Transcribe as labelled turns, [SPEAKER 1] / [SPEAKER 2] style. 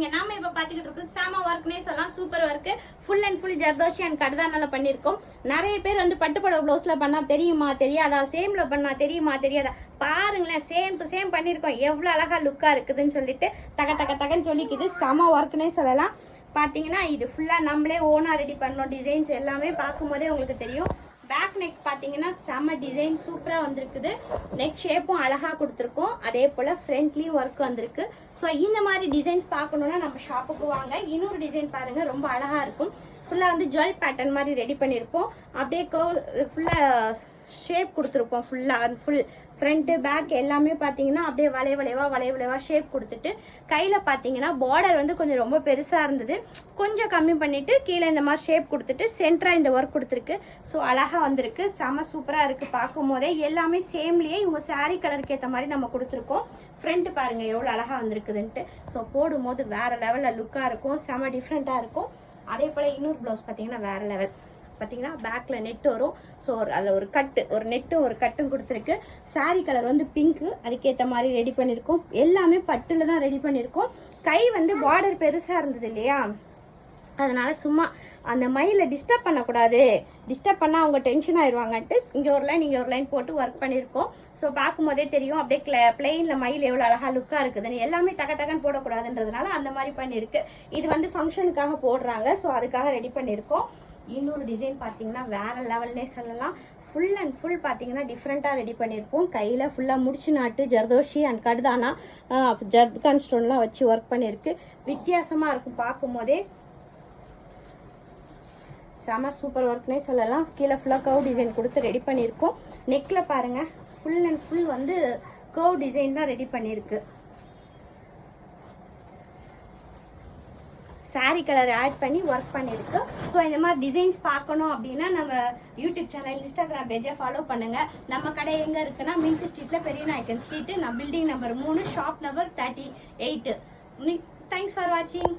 [SPEAKER 1] இருக்கீங்க? நாம இப்ப பாத்துக்கிட்டு இருக்கோம் சாம ஒர்க்னே சொல்லலாம். Super work, full and full zardozi and கர்தானால பண்ணிருக்கோம். நிறைய பேர் வந்து பட்டுப்பட ப்ளவுஸ்ல பண்ணா தெரியுமா தெரியாதா, சேம்ல பண்ணா தெரியுமா தெரியாதா, பாருங்களேன் சேம் டு சேம் பண்ணிருக்கோம். எவ்வளவு அழகா லுக்கா இருக்குதுன்னு சொல்லிட்டு தக தக தகன்னு சொல்லிக்குது. செம ஒர்க்னே சொல்லலாம். பாத்தீங்கன்னா இது ஃபுல்லா நம்மளே ஓனா ரெடி பண்ணோம். டிசைன்ஸ் எல்லாமே பார்க்கும் போதே உங்களுக்கு தெரியும். பேக் நெக் பார்த்தீங்கன்னா செம்ம டிசைன் சூப்பராக வந்திருக்குது. நெக் ஷேப்பும் அழகாக கொடுத்துருக்கோம். அதே போல் ஃப்ரண்ட்லேயும் ஒர்க் வந்திருக்கு. ஸோ இந்த மாதிரி டிசைன்ஸ் பார்க்கணுன்னா நம்ம ஷாப்புக்கு வாங்க. இன்னொரு டிசைன் பாருங்கள், ரொம்ப அழகாக இருக்கும். ஃபுல்லாக வந்து ஜுவல் பேட்டர்ன் மாதிரி ரெடி பண்ணியிருப்போம். அப்படியே ஃபுல்லாக ஷேப் கொடுத்துருப்போம். ஃபுல்லாக ஃபுல் ஃப்ரண்ட்டு பேக் எல்லாமே பார்த்தீங்கன்னா அப்படியே வளைவளைவா ஷேப் கொடுத்துட்டு, கையில் பார்த்தீங்கன்னா பார்டர் வந்து கொஞ்சம் ரொம்ப பெருசாக இருந்தது, கொஞ்சம் கம்மி பண்ணிவிட்டு கீழே இந்த மாதிரி ஷேப் கொடுத்துட்டு சென்டராக இந்த ஒர்க் கொடுத்துருக்கு. ஸோ அழகாக வந்திருக்கு, செம சூப்பராக இருக்குது. பார்க்கும் போதே எல்லாமே சேம்லேயே இவங்க சாரீ கலருக்கு ஏற்ற மாதிரி நம்ம கொடுத்துருக்கோம். ஃப்ரண்ட்டு பாருங்கள் எவ்வளோ அழகாக வந்திருக்குதுன்ட்டு. ஸோ போடும்போது வேறு லெவலில் லுக்காக இருக்கும், செம டிஃப்ரெண்ட்டாக இருக்கும். அதே போல் இன்னொரு ப்ளவுஸ் பார்த்தீங்கன்னா வேறு லெவல். பார்த்தீங்கன்னா பேக்கில் நெட் வரும். ஸோ அதில் ஒரு கட்டு, ஒரு நெட்டும் ஒரு கட்டும் கொடுத்துருக்கு. சாரீ கலர் வந்து பிங்க்கு, அதுக்கேற்ற மாதிரி ரெடி பண்ணியிருக்கோம். எல்லாமே பட்டில் தான் ரெடி பண்ணியிருக்கோம். கை வந்து பார்டர் பெருசாக இருந்தது இல்லையா, அதனால சும்மா அந்த மயிலை டிஸ்டர்ப் பண்ணக்கூடாது, டிஸ்டர்ப் பண்ணால் அவங்க டென்ஷன் ஆயிடுவாங்கன்ட்டு இங்கே ஒரு லைன் இங்கே ஒரு லைன் போட்டு ஒர்க் பண்ணியிருக்கோம். ஸோ பார்க்கும் போதே தெரியும் அப்படியே பிளெயினில் மயில் எவ்வளோ அழகாக லுக்காக இருக்குதுன்னு. எல்லாமே டக டகன்னு போடக்கூடாதுன்றதுனால அந்த மாதிரி பண்ணியிருக்கு. இது வந்து ஃபங்க்ஷனுக்காக போடுறாங்க. ஸோ அதுக்காக ரெடி பண்ணியிருக்கோம். இன்னொரு டிசைன் பார்த்தீங்கன்னா வேறு லெவல்னே சொல்லலாம். ஃபுல் அண்ட் ஃபுல் பார்த்தீங்கன்னா டிஃப்ரெண்ட்டாக ரெடி பண்ணியிருப்போம். கையில் ஃபுல்லாக முடிச்சு நாட்டு ஜர்தோஷி அண்ட் கர்தானா ஜர்கான் ஸ்டோன்லாம் வச்சு ஒர்க் பண்ணியிருக்கு. வித்தியாசமாக இருக்கும் பார்க்கும் போதே. செம சூப்பர் ஒர்க்னே சொல்லலாம். கீழே ஃபுல்லாக கர்வ் டிசைன் கொடுத்து ரெடி பண்ணியிருக்கோம். நெக்கில் பாருங்கள் ஃபுல் அண்ட் ஃபுல் வந்து கர்வ் டிசைன் தான் ரெடி பண்ணியிருக்கு. சாரீ கலர் ஆட் பண்ணி ஒர்க் பண்ணியிருக்கு. ஸோ இந்த மாதிரி டிசைன்ஸ் பார்க்கணும் அப்படின்னா நம்ம யூடியூப் சேனல், இன்ஸ்டாகிராம் பேஜை ஃபாலோ பண்ணுங்கள். நம்ம கடை எங்கே இருக்குன்னா மின்ட் ஸ்ட்ரீட்டில், Periya Naicken street, building number 3, shop number 38. Thanks for வாட்சிங்.